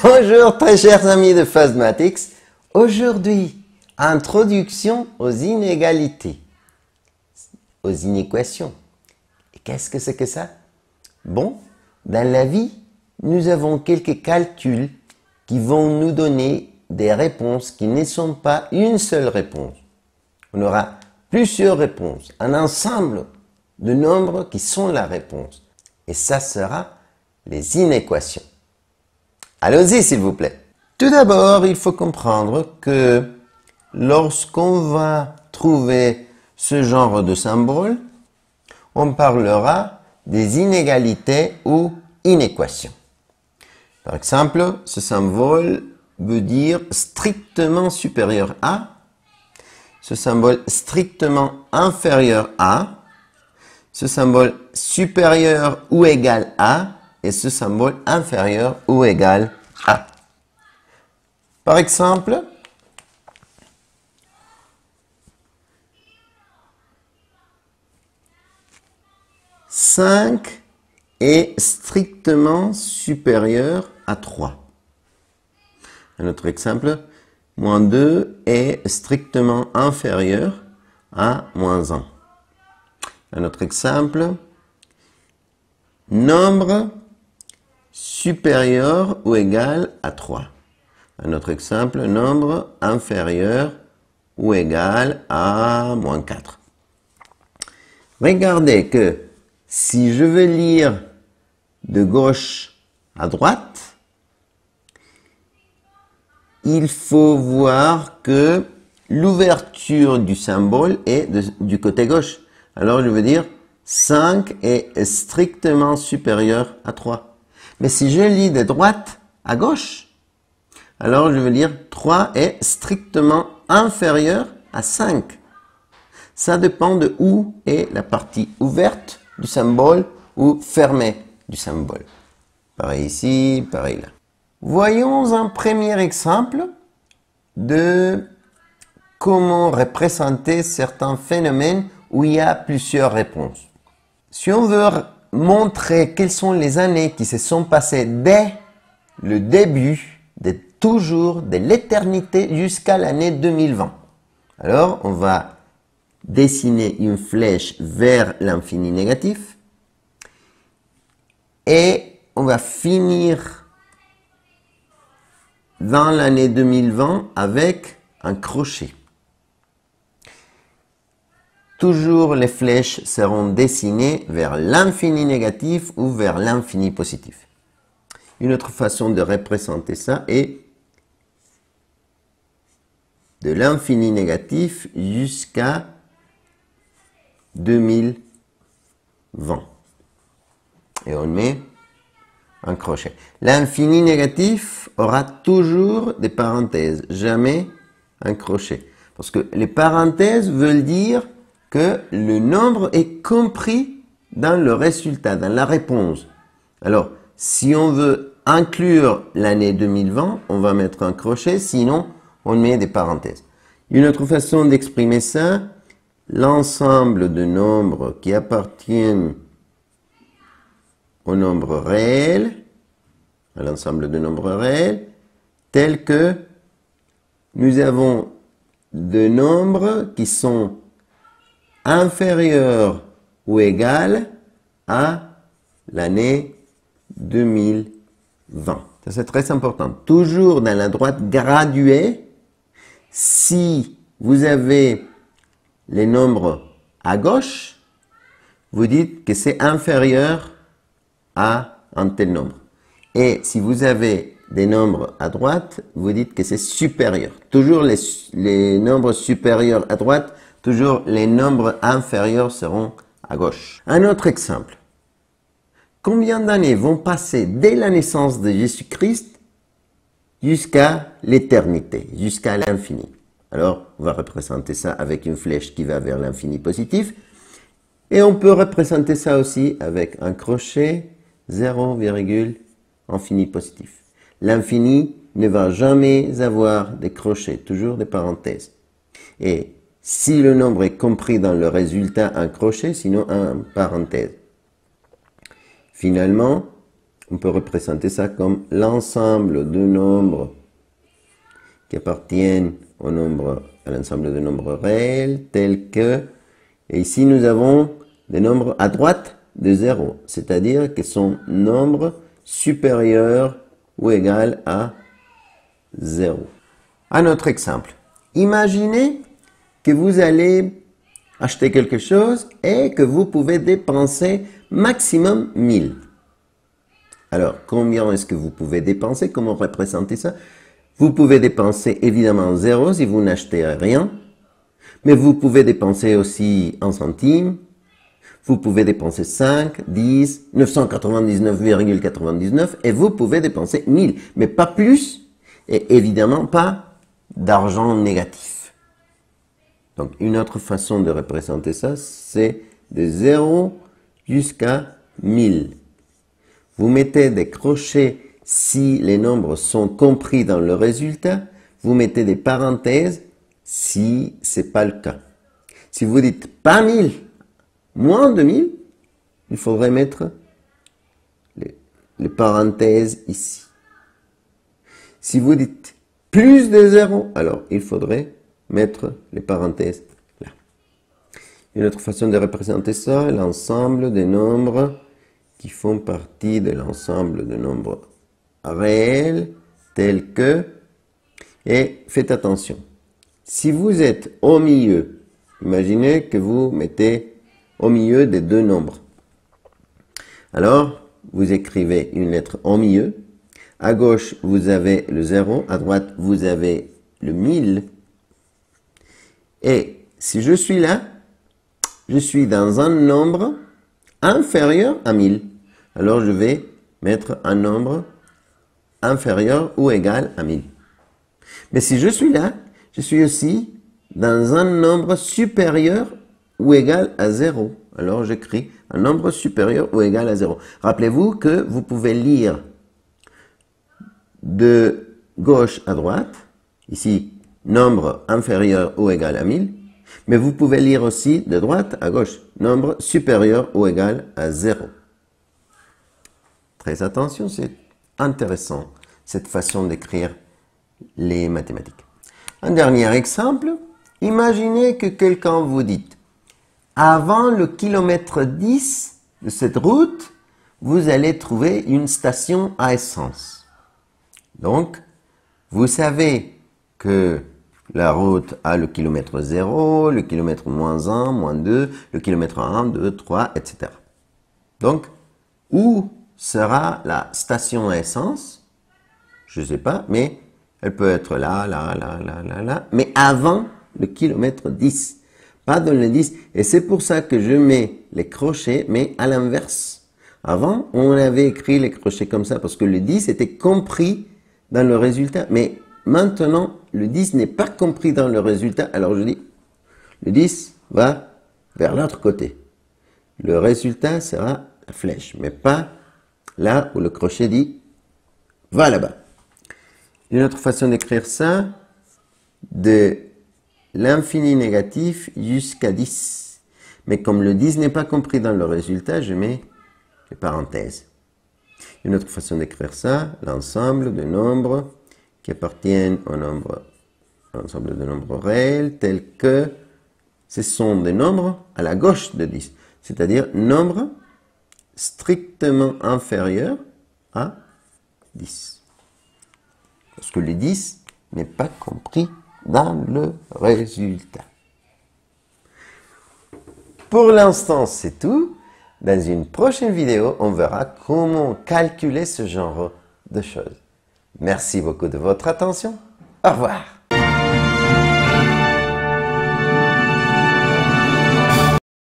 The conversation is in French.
Bonjour très chers amis de Fastmatics. Aujourd'hui, introduction aux inégalités, aux inéquations. Et qu'est-ce que c'est que ça? Bon, dans la vie, nous avons quelques calculs qui vont nous donner des réponses qui ne sont pas une seule réponse. On aura plusieurs réponses, un ensemble de nombres qui sont la réponse. Et ça sera les inéquations. Allons-y, s'il vous plaît. Tout d'abord, il faut comprendre que lorsqu'on va trouver ce genre de symbole, on parlera des inégalités ou inéquations. Par exemple, ce symbole veut dire strictement supérieur à, ce symbole strictement inférieur à, ce symbole supérieur ou égal à, et ce symbole inférieur ou égal à. Par exemple, « 5 est strictement supérieur à 3 ». Un autre exemple, « moins 2 est strictement inférieur à moins 1 ». Un autre exemple, « nombre supérieur ou égal à 3 ». Un autre exemple, nombre inférieur ou égal à moins 4. Regardez que si je veux lire de gauche à droite, il faut voir que l'ouverture du symbole est du côté gauche. Alors je veux dire 5 est strictement supérieur à 3. Mais si je lis de droite à gauche, alors je veux dire 3 est strictement inférieur à 5. Ça dépend de où est la partie ouverte du symbole ou fermée du symbole. Pareil ici, pareil là. Voyons un premier exemple de comment représenter certains phénomènes où il y a plusieurs réponses. Si on veut montrer quelles sont les années qui se sont passées dès le début, toujours de l'éternité jusqu'à l'année 2020. Alors, on va dessiner une flèche vers l'infini négatif et on va finir dans l'année 2020 avec un crochet. Toujours les flèches seront dessinées vers l'infini négatif ou vers l'infini positif. Une autre façon de représenter ça est de l'infini négatif jusqu'à 2020. Et on met un crochet. L'infini négatif aura toujours des parenthèses, jamais un crochet. Parce que les parenthèses veulent dire que le nombre est compris dans le résultat, dans la réponse. Alors, si on veut inclure l'année 2020, on va mettre un crochet, sinon on met des parenthèses. Une autre façon d'exprimer ça, l'ensemble de nombres qui appartiennent au nombre réel, à l'ensemble de nombres réels, tel que nous avons de nombres qui sont inférieurs ou égales à l'année 2020. Ça, c'est très important. Toujours dans la droite graduée, si vous avez les nombres à gauche, vous dites que c'est inférieur à un tel nombre. Et si vous avez des nombres à droite, vous dites que c'est supérieur. Toujours les nombres supérieurs à droite, toujours les nombres inférieurs seront à gauche. Un autre exemple. Combien d'années vont passer dès la naissance de Jésus-Christ jusqu'à l'éternité, jusqu'à l'infini? Alors, on va représenter ça avec une flèche qui va vers l'infini positif. Et on peut représenter ça aussi avec un crochet 0, infini positif. L'infini ne va jamais avoir des crochets, toujours des parenthèses. Et si le nombre est compris dans le résultat, un crochet, sinon un parenthèse. Finalement, on peut représenter ça comme l'ensemble de nombres qui appartiennent à l'ensemble de nombres réels, tels que, et ici nous avons des nombres à droite de 0, c'est-à-dire qu'ils sont nombres supérieurs ou égaux à 0. Un autre exemple. Imaginez que vous allez acheter quelque chose et que vous pouvez dépenser maximum 1000. Alors, combien est-ce que vous pouvez dépenser? Comment représenter ça? Vous pouvez dépenser évidemment 0 si vous n'achetez rien, mais vous pouvez dépenser aussi 1 centime, vous pouvez dépenser 5, 10, 999,99 et vous pouvez dépenser 1000, mais pas plus et évidemment pas d'argent négatif. Donc une autre façon de représenter ça, c'est de 0 jusqu'à 1000. Vous mettez des crochets si les nombres sont compris dans le résultat, vous mettez des parenthèses si c'est pas le cas. Si vous dites pas 1000, moins de 1000, il faudrait mettre les parenthèses ici. Si vous dites plus de 0, alors il faudrait mettre les parenthèses là. Une autre façon de représenter ça, l'ensemble des nombres qui font partie de l'ensemble de nombres réels, tels que, et faites attention, si vous êtes au milieu, imaginez que vous mettez au milieu des deux nombres. Alors, vous écrivez une lettre au milieu, à gauche vous avez le 0, à droite vous avez le 1000, et si je suis là, je suis dans un nombre inférieur à 1000. Alors je vais mettre un nombre inférieur ou égal à 1000. Mais si je suis là, je suis aussi dans un nombre supérieur ou égal à 0. Alors j'écris un nombre supérieur ou égal à 0. Rappelez-vous que vous pouvez lire de gauche à droite, ici, nombre inférieur ou égal à 1000, mais vous pouvez lire aussi de droite à gauche, nombre supérieur ou égal à 0. Très attention, c'est intéressant, cette façon d'écrire les mathématiques. Un dernier exemple, imaginez que quelqu'un vous dit, avant le kilomètre 10 de cette route, vous allez trouver une station à essence. Donc, vous savez que la route a le kilomètre 0, le kilomètre moins 1, moins 2, le kilomètre 1, 2, 3, etc. Donc, où sera la station à essence? Je ne sais pas, mais elle peut être là, là, là, là, là, là, mais avant le kilomètre 10, pas dans le 10. Et c'est pour ça que je mets les crochets, mais à l'inverse. Avant, on avait écrit les crochets comme ça, parce que le 10 était compris dans le résultat. Mais maintenant, le 10 n'est pas compris dans le résultat. Alors je dis, le 10 va vers l'autre côté. Le résultat sera la flèche, mais pas là où le crochet dit, va là-bas. Une autre façon d'écrire ça, de l'infini négatif jusqu'à 10. Mais comme le 10 n'est pas compris dans le résultat, je mets les parenthèses. Une autre façon d'écrire ça, l'ensemble de nombres qui appartiennent à l'ensemble de nombres réels, tels que ce sont des nombres à la gauche de 10, c'est-à-dire nombres strictement inférieurs à 10. Parce que le 10 n'est pas compris dans le résultat. Pour l'instant, c'est tout. Dans une prochaine vidéo, on verra comment calculer ce genre de choses. Merci beaucoup de votre attention. Au revoir.